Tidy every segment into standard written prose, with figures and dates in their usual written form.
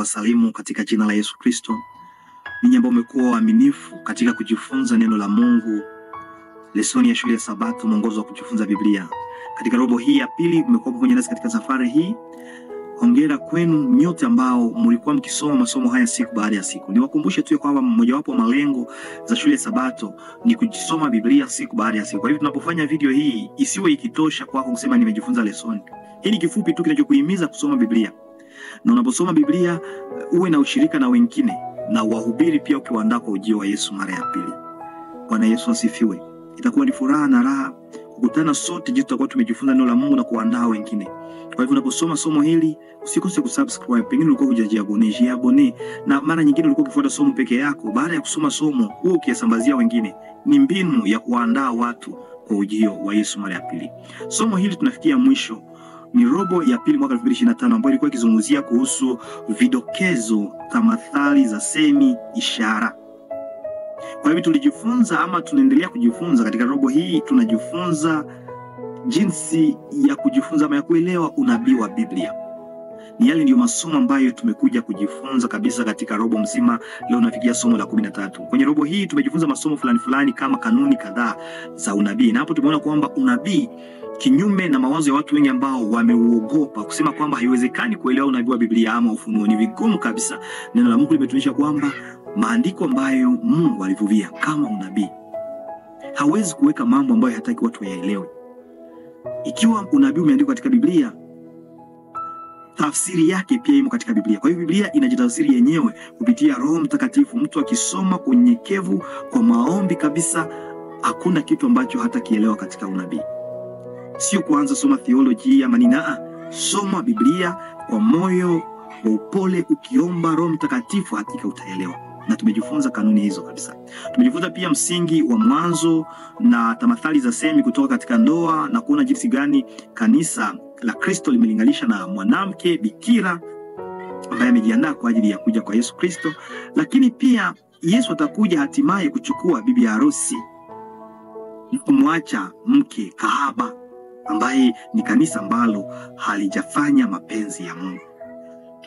kuwasalimu katika jina la Yesu Kristo. Ninyi ambao mmekuwa waaminifu katika kujifunza neno la Mungu, lesoni ya shule ya Sabato, mwongozo wa kujifunza Biblia. Katika robo hii ya pili mmekuwa pamoja nasi katika safari hii. Hongera kwenu nyote ambao mlikuwa mkisoma masomo haya siku baada ya siku. Niwakumbushe tu kwamba mmojawapo wa malengo za shule ya Sabato ni kujisoma Biblia siku baada ya siku. Kwa hivyo tunapofanya video hii isiwe ikitosha kwako kusema nimejifunza lesoni. Hii ni kifupi tu kinachokuhimiza kusoma Biblia. Na unaposoma Biblia uwe na ushirika na wengine na wahubiri pia ukiwaandaa kwa ujio wa Yesu mara ya pili. Bwana Yesu asifiwe. Itakuwa ni furaha na raha kukutana sote jinsi tutakuwa tumejifunza neno la Mungu na kuandaa wengine. Kwa hivyo unaposoma somo hili usikose kusubscribe. Pengine ulikuwa hujajiabone, na mara nyingine ulikuwa ukifuata somo peke yako. Baada ya kusoma somo huo ukiyasambazia wengine, ni mbinu ya kuandaa watu kwa ujio wa Yesu mara ya pili. Somo hili tunafikia mwisho. Ni robo ya pili mwaka 2025 ambayo ilikuwa ikizungumzia kuhusu vidokezo, tamathali za semi, ishara. Kwa hivyo tulijifunza ama tunaendelea kujifunza katika robo hii. Tunajifunza jinsi ya kujifunza ama ya kuelewa unabii wa Biblia. Ni yale ndio masomo ambayo tumekuja kujifunza kabisa katika robo mzima. Leo nafikia somo la 13. Kwenye robo hii tumejifunza masomo fulani kama kanuni kadhaa za unabii. Na hapo tumeona kwamba unabii, kinyume na mawazo ya watu wengi ambao wameuogopa kusema kwamba haiwezekani kuelewa unabii wa Biblia ama ufunuo, ni vigumu kabisa. Neno la Mungu limetuonyesha kwamba maandiko ambayo Mungu alivuvia kama unabii, hawezi kuweka mambo ambayo hataki watu waelewe. Ikiwa unabii umeandikwa katika Biblia, tafsiri yake pia imo katika Biblia. Kwa hiyo Biblia inajitafsiri yenyewe kupitia Roho Mtakatifu. Mtu akisoma kwa unyenyekevu, kwa maombi kabisa, hakuna kitu ambacho hatakielewa katika unabii. Sio kuanza soma theology ama nini. Soma Biblia kwa moyo wa upole, ukiomba Roho Mtakatifu, hakika utaelewa. Na tumejifunza kanuni hizo kabisa. Tumejifunza pia msingi wa mwanzo na tamathali za semi kutoka katika ndoa, na kuona jinsi gani kanisa la Kristo limelinganisha na mwanamke bikira ambaye amejiandaa kwa ajili ya kuja kwa Yesu Kristo. Lakini pia Yesu atakuja hatimaye kuchukua bibi harusi, kumwacha mke kahaba ambaye ni kanisa ambalo halijafanya mapenzi ya Mungu.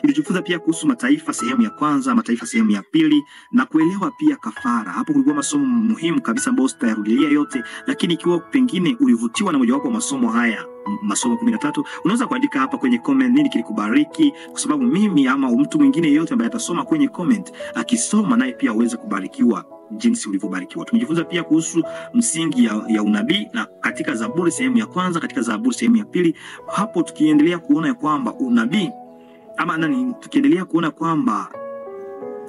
Tulijifunza pia kuhusu mataifa sehemu ya kwanza, mataifa sehemu ya pili, na kuelewa pia kafara. Hapo kulikuwa masomo muhimu kabisa ambayo sitayarudia yote, lakini ikiwa pengine ulivutiwa na mojawapo wa masomo haya, masomo 13, unaweza kuandika hapa kwenye comment nini kilikubariki, kwa sababu mimi ama mtu mwingine yeyote ambaye atasoma kwenye comment, akisoma naye pia aweze kubarikiwa jinsi ulivyobarikiwa. Tumejifunza pia kuhusu msingi ya unabii na katika Zaburi sehemu ya kwanza, katika Zaburi sehemu ya pili. Hapo tukiendelea kuona ya kwamba unabii tukiendelea kuona kwamba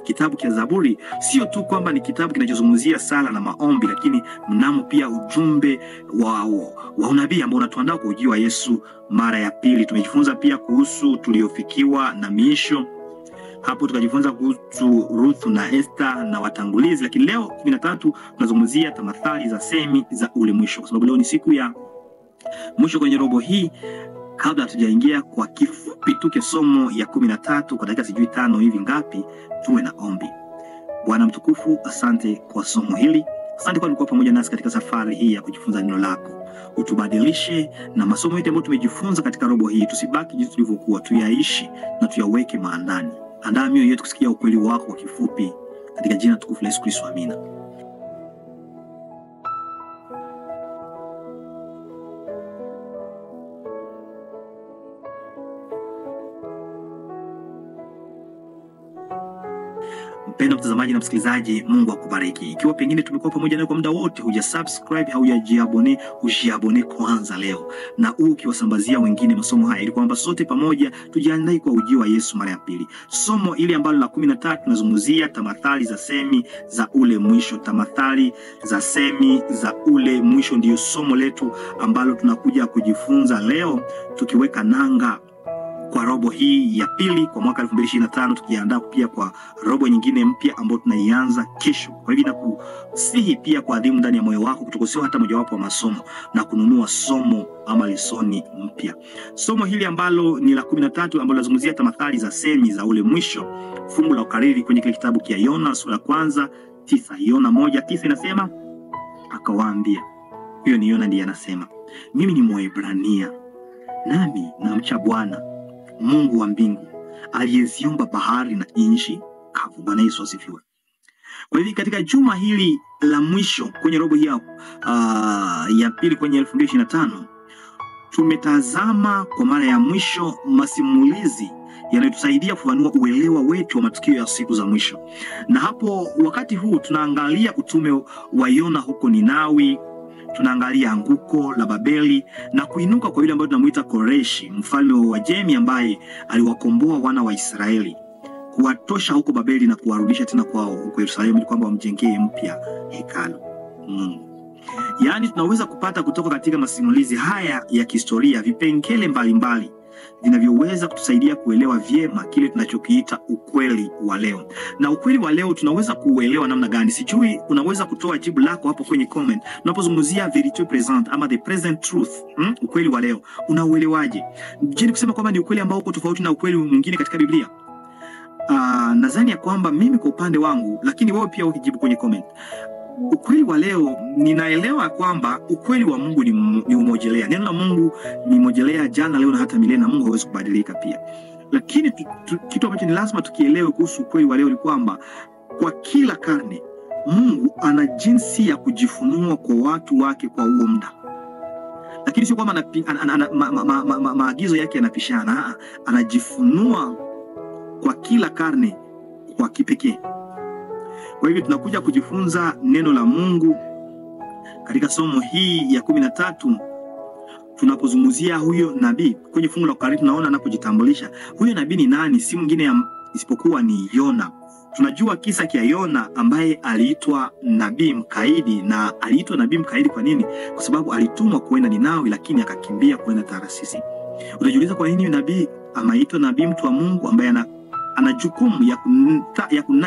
kitabu cha Zaburi sio tu kwamba ni kitabu kinachozungumzia sala na maombi, lakini mnamo pia ujumbe wa unabii ambao unatuandaa kwa ujio wa Yesu mara ya pili. Tumejifunza pia kuhusu tuliofikiwa na miisho. Hapo tukajifunza kuhusu Ruth na Esther na watangulizi. Lakini leo 13 tunazungumzia tamathali za semi za ule mwisho, kwa sababu leo ni siku ya mwisho kwenye robo hii. Kabla hatujaingia kwa kifupi tu kwa somo ya 13 kwa dakika sijui 5 hivi ngapi, tuwe na ombi. Bwana mtukufu, asante kwa somo hili. Asante kwa kuwa pamoja nasi katika safari hii ya kujifunza neno lako. Utubadilishe na masomo yote ambayo tumejifunza katika robo hii, tusibaki jinsi tulivyokuwa, tuyaishi na tuyaweke maandani. Andaa mioyo yetu kusikia ukweli wako kwa kifupi, katika jina tukufu la Yesu Kristo, amina. Mpendwa mtazamaji na msikilizaji, Mungu akubariki. Ikiwa pengine tumekuwa pamoja nawe kwa muda wote, hujasubscribe au hujajiabone kwanza leo, na ukiwasambazia wengine masomo haya, ili kwamba sote pamoja tujiandae kwa ujio wa Yesu mara ya pili. Somo ili ambalo la 13 tunazungumzia tamathali za semi za ule mwisho. Tamathali za semi za ule mwisho ndio somo letu ambalo tunakuja kujifunza leo, tukiweka nanga kwa robo hii ya pili kwa mwaka 2025, tukiandaa pia kwa robo nyingine mpya ambayo tunaianza kesho. Kwa hivyo nakusihi pia kwa adhimu ndani ya moyo wako kutokosea hata mojawapo wa masomo na kununua somo ama lesoni mpya. Somo hili ambalo ni la 13 ambalo lazungumzia tamathali za semi za ule mwisho, fungu la ukariri kwenye kile kitabu cha Yona sura ya kwanza 9. Yona 1:9 inasema, akawaambia, huyo ni Yona ndiye anasema, mimi ni Mwaebrania, nami namcha Bwana Mungu wa mbingu, aliyeziumba bahari na nchi kavu. Bwana Yesu asifiwe. Kwa hivyo katika juma hili la mwisho kwenye robo hii ya pili kwenye 2025 tumetazama kwa mara ya mwisho masimulizi yanayotusaidia kufanua uelewa wetu wa matukio ya siku za mwisho. Na hapo wakati huu tunaangalia utume wa Yona huko Ninawi, tunaangalia anguko la Babeli na kuinuka kwa yule ambaye tunamuita Koreshi, mfalme wa Uajemi ambaye aliwakomboa wana wa Israeli, kuwatosha huko Babeli na kuwarudisha tena kwao huko Yerusalemu ili kwamba wamjengee mpya hekalu. Yaani tunaweza kupata kutoka katika masimulizi haya ya kihistoria vipengele mbalimbali vinavyoweza kutusaidia kuelewa vyema kile tunachokiita ukweli wa leo. Na ukweli wa leo tunaweza kuuelewa namna gani? Sijui unaweza kutoa jibu lako hapo kwenye comment. Tunapozungumzia vérité présente ama the present truth, ukweli wa leo, unauelewaje? Je, ni kusema kwamba ni ukweli ambao uko tofauti na ukweli mwingine katika Biblia? Nadhani ya kwamba mimi kwa upande wangu, lakini wewe pia ukijibu kwenye comment. Ukweli wa leo ninaelewa kwamba ukweli wa Mungu ni umojelea. Neno la Mungu ni mojelea jana, leo na hata milele, na Mungu hawezi kubadilika pia. Lakini kitu ambacho ni lazima tukielewe kuhusu ukweli wa leo ni kwamba kwa kila karne Mungu ana jinsi ya kujifunua kwa watu wake kwa huo muda. Lakini sio kwamba maagizo yake yanapishana, anajifunua kwa kila karne kwa kipekee. Kwa hivyo tunakuja kujifunza neno la Mungu katika somo hii ya 13 tunapozungumzia huyo nabii. Kwenye fungu la kukariri tunaona anapojitambulisha. Huyo nabii ni nani? Si mwingine isipokuwa ni Yona. Tunajua kisa cha Yona ambaye aliitwa nabii mkaidi, na aliitwa nabii mkaidi kwa nini? Kwa sababu alitumwa kwenda Ninawi lakini akakimbia kwenda Tarsisi. Unajiuliza kwa nini nabii amaitwa nabii mtu wa Mungu ambaye ana jukumu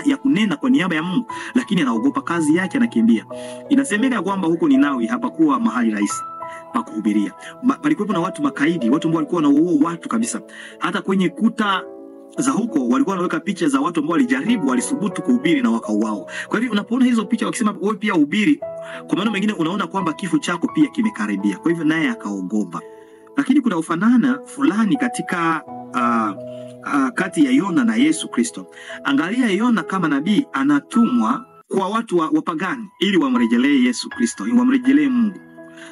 ya kunena kwa niaba ya Mungu, lakini anaogopa kazi yake, anakimbia. Inasemeka kwamba huko Ninawi hapakuwa mahali rahisi pa kuhubiria. Palikuwa na watu makaidi, watu ambao walikuwa wanaua watu kabisa. Hata kwenye kuta za huko walikuwa wanaweka picha za watu ambao walisubutu kuhubiri na wakauao. Kwa hivyo unapoona hizo picha wakisema wewe pia hubiri, kwa maana mengine unaona kwamba kifo chako pia kimekaribia. Kwa hivyo naye akaogopa. Lakini kuna ufanana fulani katika kati ya Yona na Yesu Kristo. Angalia, Yona kama nabii anatumwa kwa watu wapagani ili wamrejelee Yesu Kristo, wamrejelee Mungu.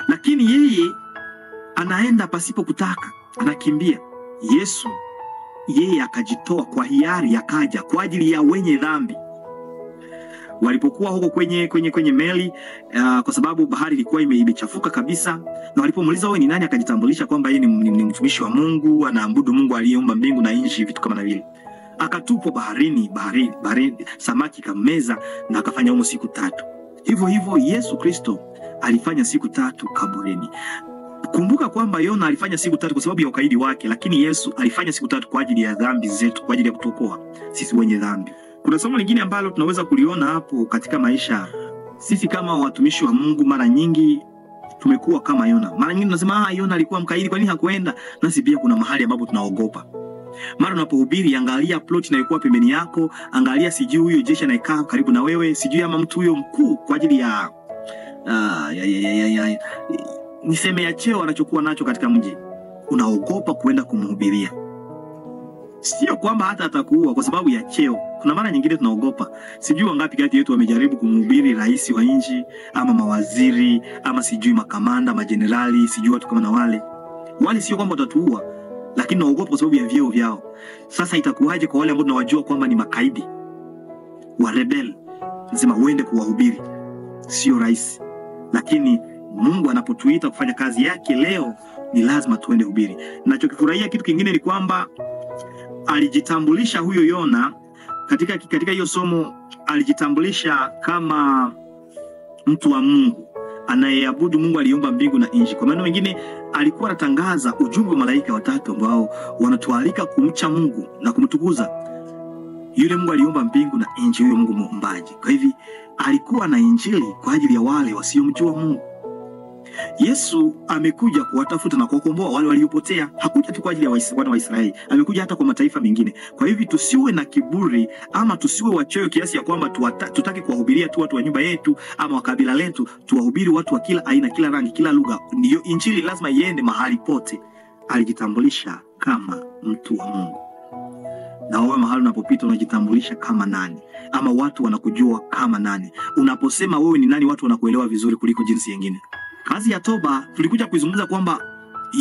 Lakini yeye anaenda pasipo kutaka, anakimbia. Yesu yeye akajitoa kwa hiari, akaja kwa ajili ya wenye dhambi. Walipokuwa huko kwenye meli, kwa sababu bahari ilikuwa imechafuka kabisa, na walipomuuliza wewe ni nani, akajitambulisha kwamba yeye ni mtumishi wa Mungu, anaabudu Mungu aliyeumba mbingu na nchi, vitu kama vile. Akatupwa baharini, samaki kameza, na akafanya humo siku 3. Hivyo Yesu Kristo alifanya siku 3 kaburini. Kumbuka kwamba Yona alifanya siku 3 kwa sababu ya ukaidi wake, lakini Yesu alifanya siku 3 kwa ajili ya dhambi zetu, kwa ajili ya kutuokoa sisi wenye dhambi. Kuna somo lingine ambalo tunaweza kuliona hapo katika maisha. Sisi kama watumishi wa Mungu mara nyingi tumekuwa kama Yona. Mara nyingi tunasema Yona alikuwa mkaidi, kwa nini hakuenda? Nasi pia kuna mahali ambapo tunaogopa. Mara unapohubiri, angalia plot inayokuwa pembeni yako, angalia sijui huyo jeshi anayekaa karibu na wewe, sijui ama mtu huyo mkuu kwa ajili ya niseme ya cheo anachokuwa nacho katika mji. Unaogopa kuenda kumhubiria. Sio kwamba hata atakuua kwa sababu ya cheo. Kuna mara nyingine tunaogopa. Sijui wangapi kati yetu wamejaribu kumhubiri rais wa nchi ama mawaziri ama sijui makamanda, majenerali, sijui watu kama na wale sio kwamba watatuua, lakini naogopa kwa sababu ya vyeo vyao. Sasa itakuwaje kwa wale ambao tunawajua kwamba ni makaidi, wa rebel? Nasema uende kuwahubiri. Sio rais. Lakini Mungu anapotuita kufanya kazi yake leo, ni lazima tuende hubiri. Ninachokifurahia kitu kingine ni kwamba alijitambulisha huyo Yona katika hiyo somo, alijitambulisha kama mtu wa Mungu anayeabudu Mungu aliyeumba mbingu na nchi. Kwa maana mengine alikuwa anatangaza ujumbe wa malaika watatu ambao wanatualika kumcha Mungu na kumtukuza yule Mungu aliyeumba mbingu na nchi, huyo Mungu muumbaji. Kwa hivyo alikuwa na injili kwa ajili ya wale wasiomjua Mungu. Yesu amekuja kuwatafuta na kuwakomboa wale waliopotea. Hakuja tu kwa ajili ya wana wa Israeli, amekuja hata kwa mataifa mengine. Kwa hivyo tusiwe na kiburi ama tusiwe wachoyo kiasi ya kwamba tutaki kuwahubiria tu watu wa nyumba yetu ama wa kabila letu. Tuwahubiri watu wa kila aina, kila rangi, kila lugha. Ndio injili lazima iende mahali pote. Alijitambulisha kama mtu wa Mungu. na wewe mahali unapopita unajitambulisha kama nani, ama watu wanakujua kama nani. Unaposema wewe ni nani, watu wanakuelewa vizuri kuliko jinsi nyingine. Kazi ya toba tulikuja kuizungumza kwamba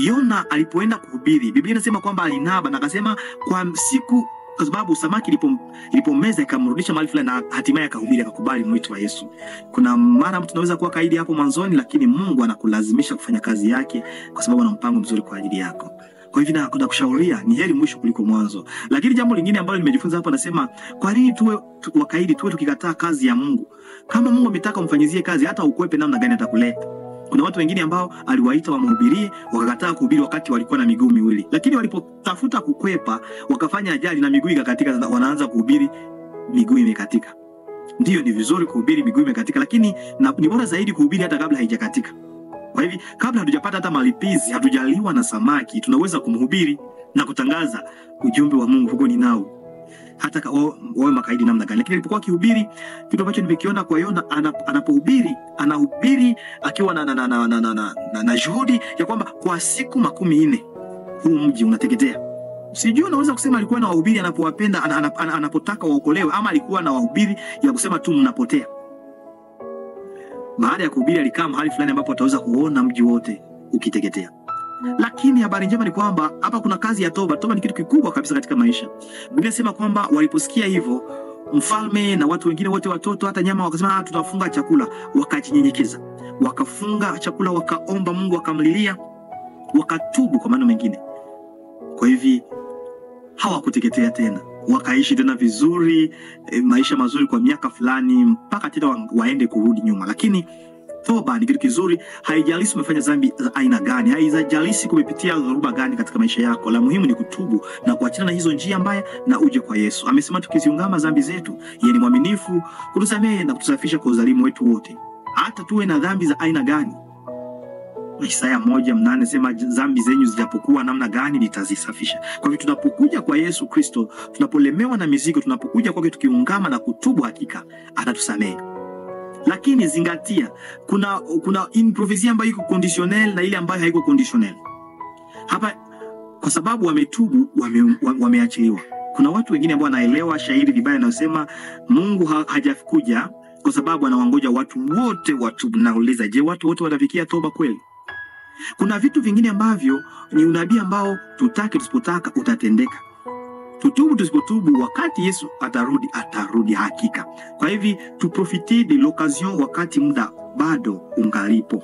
Yona alipoenda kuhubiri, Biblia inasema kwamba alinaba na akasema kwa siku, kwa sababu samaki ilipomeza ikamrudisha mahali fulani, na hatimaye akahubiri, akakubali mwito wa Yesu. Kuna mara mtu anaweza kuwa kaidi hapo mwanzoni, lakini Mungu anakulazimisha kufanya kazi yake kwa sababu ana mpango mzuri kwa ajili yako. Kwa hivyo nakushauria ni heri mwisho kuliko mwanzo. Lakini jambo lingine ambalo nimejifunza hapa, nasema kwa nini tuwe wakaidi, tuwe tukikataa kazi ya Mungu? Kama Mungu ametaka umfanyizie kazi, hata ukwepe namna gani atakuleta. Kuna watu wengine ambao aliwaita wamhubirie, wakakataa kuhubiri wakati walikuwa na miguu miwili. Lakini walipotafuta kukwepa, wakafanya ajali na miguu ikakatika, na wanaanza kuhubiri miguu imekatika. Ndio, ni vizuri kuhubiri miguu imekatika, lakini ni bora zaidi kuhubiri hata kabla haijakatika. Kwa hivyo kabla hatujapata hata malipizi, hatujaliwa na samaki, tunaweza kumhubiri na kutangaza ujumbe wa Mungu huko Ninawi, hata wawe makaidi namna gani. Lakini alipokuwa akihubiri, kitu ambacho nimekiona kwa Yona, anapohubiri, anahubiri akiwa na juhudi ya kwamba kwa siku 40 huu mji unateketea. Sijui unaweza kusema alikuwa na wahubiri anapowapenda, anapotaka waokolewe, ama alikuwa na wahubiri ya kusema tu mnapotea. Baada ya kuhubiri alikaa mahali fulani ambapo ataweza kuona mji wote ukiteketea. Lakini habari njema ni kwamba hapa kuna kazi ya toba. Toba ni kitu kikubwa kabisa katika maisha. Biblia inasema kwamba waliposikia hivyo, mfalme na watu wengine wote, watoto hata nyama, wakasema tutafunga chakula. Wakajinyenyekeza, wakafunga chakula, wakaomba Mungu, wakamlilia, wakatubu kwa maneno mengine. Kwa hivi hawakuteketea tena, wakaishi tena vizuri, maisha mazuri kwa miaka fulani, mpaka tena waende kurudi nyuma. Lakini toba ni kitu kizuri. Haijalishi umefanya dhambi za aina gani, haijalishi kumepitia dhoruba gani katika maisha yako, la muhimu ni kutubu na kuachana na hizo njia mbaya na uje kwa Yesu. Amesema tukiziungama dhambi zetu, yeye ni mwaminifu kutusamehe na kutusafisha kwa udhalimu wetu wote, hata tuwe na dhambi za aina gani. Isaya 1:8 sema dhambi zenyu zijapokuwa namna gani nitazisafisha. Kwa hivyo tunapokuja kwa Yesu Kristo, tunapolemewa na mizigo, tunapokuja kwake tukiungama na kutubu, hakika atatusamehe. Lakini zingatia, kuna improvisia ambayo iko conditionnel na ile ambayo haiko conditionnel. Hapa kwa sababu wametubu, wameachiliwa. Kuna watu wengine ambao wanaelewa shairi vibaya, na sema Mungu hajakuja kwa sababu anawangoja watu wote watubu. Nauliza, je, watu wote watafikia toba kweli? Kuna vitu vingine ambavyo ni unabii ambao tutake tusipotaka utatendeka. Tutubu tusipotubu, wakati Yesu atarudi hakika. Kwa hivi tuprofite de l'occasion wakati muda bado ungalipo.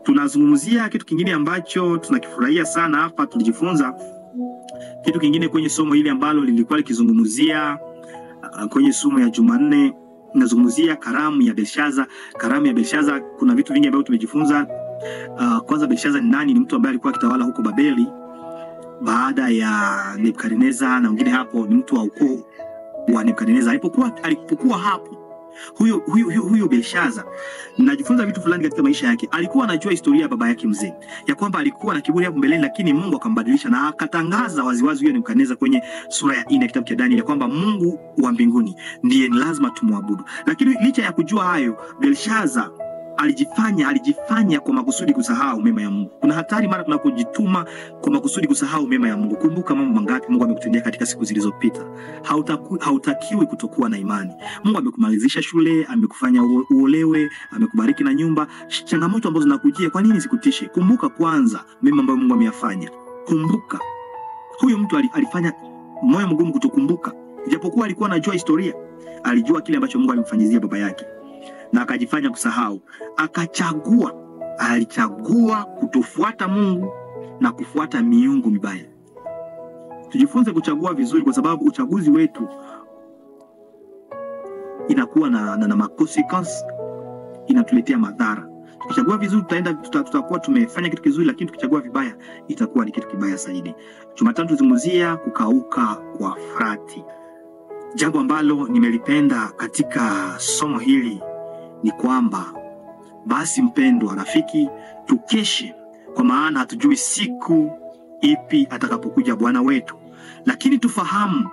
Tunazungumzia kitu kingine ambacho tunakifurahia sana hapa. Tulijifunza kitu kingine kwenye somo hili ambalo lilikuwa likizungumzia kwenye somo ya Jumanne. Nazungumzia karamu ya Belshaza. Karamu ya Belshaza, kuna vitu vingi ambavyo tumejifunza. Kwanza, Belshaza ni nani? Ni mtu ambaye alikuwa akitawala huko Babeli baada ya Nebukadneza, na mwingine hapo ni mtu wa ukoo wa Nebukadneza. Alipokuwa hapo huyo Belshaza, najifunza vitu fulani katika maisha yake. Alikuwa anajua historia ya baba yake mzee, ya kwamba alikuwa na kiburi hapo mbeleni, lakini Mungu akambadilisha na akatangaza waziwazi huyo Nebukadneza kwenye sura ya 4 kitabu cha Danieli, ya kwamba Mungu wa mbinguni ndiye ni lazima tumwabudu. Lakini licha ya kujua hayo, Belshaza alijifanya kwa makusudi kusahau mema ya Mungu. Kuna hatari mara tunapojituma kwa makusudi kusahau mema ya Mungu. Kumbuka mambo mangapi Mungu amekutendea katika siku zilizopita. Hautakiwi kutokuwa na imani. Mungu amekumalizisha shule, amekufanya uolewe, amekubariki na nyumba. Changamoto ambazo zinakujia, kwa nini zikutishe? Kumbuka kwanza mema ambayo Mungu ameyafanya. Kumbuka huyo mtu alifanya moyo mgumu kutokumbuka, japokuwa alikuwa anajua historia. Alijua kile ambacho Mungu alimfanyizia baba yake, na akajifanya kusahau. Alichagua kutofuata Mungu na kufuata miungu mibaya. Tujifunze kuchagua vizuri, kwa sababu uchaguzi wetu inakuwa na consequence, inatuletea madhara. Tukichagua vizuri tutakuwa tumefanya kitu kizuri, lakini tukichagua vibaya itakuwa ni kitu kibaya zaidi. Jumatatu tuzungumzia kukauka kwa Frati. Jambo ambalo nimelipenda katika somo hili ni kwamba basi mpendwa rafiki, tukeshe, kwa maana hatujui siku ipi atakapokuja Bwana wetu. Lakini tufahamu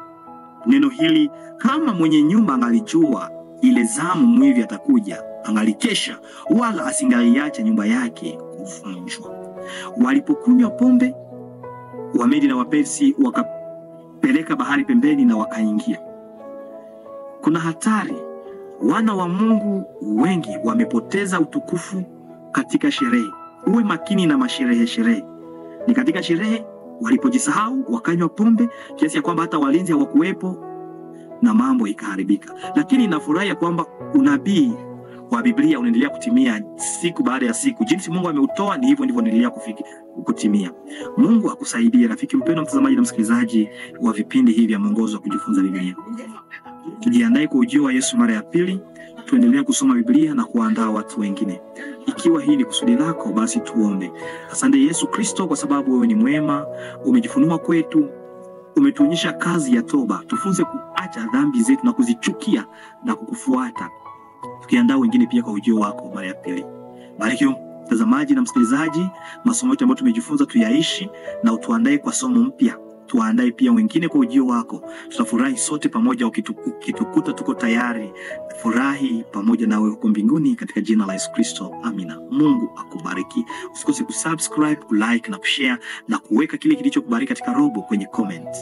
neno hili, kama mwenye nyumba angalijua ile zamu mwivi atakuja, angalikesha, wala asingaliacha nyumba yake kuvunjwa. Walipokunywa pombe, Wamedi na Wapersi peleka bahari pembeni na wakaingia. Kuna hatari. Wana wa Mungu wengi wamepoteza utukufu katika sherehe. Uwe makini na sherehe. Ni katika sherehe walipojisahau wakanywa pombe kiasi ya kwamba hata walinzi hawakuwepo na mambo ikaharibika. Lakini nafurahi kwamba unabii wa Biblia unaendelea kutimia siku baada ya siku. Jinsi Mungu ameutoa ni hivyo ndivyo unaendelea kutimia. Mungu akusaidie rafiki mpendwa, mtazamaji na msikilizaji wa vipindi hivi vya mwongozo wa kujifunza Biblia. Tujiandae kwa ujio wa Yesu mara ya pili. Tuendelee kusoma Biblia na kuandaa watu wengine. Ikiwa hii ni kusudi lako, basi tuombe. Asante Yesu Kristo kwa sababu wewe ni mwema, umejifunua kwetu, umetuonyesha kazi ya toba. Tufunze kuacha dhambi zetu na kuzichukia na kukufuata, tukiandaa wengine pia kwa ujio wako mara ya pili. Bariki mtazamaji na msikilizaji, masomo yetu ambayo tumejifunza tuyaishi na utuandae kwa somo mpya. Tuandae pia wengine kwa ujio wako. Tutafurahi sote pamoja ukitukuta tuko tayari. Furahi pamoja nawe huko mbinguni katika jina la Yesu Kristo. Amina. Mungu akubariki. Usikose kusubscribe, kulike na kushare na kuweka kile kilichokubariki katika robo kwenye comment.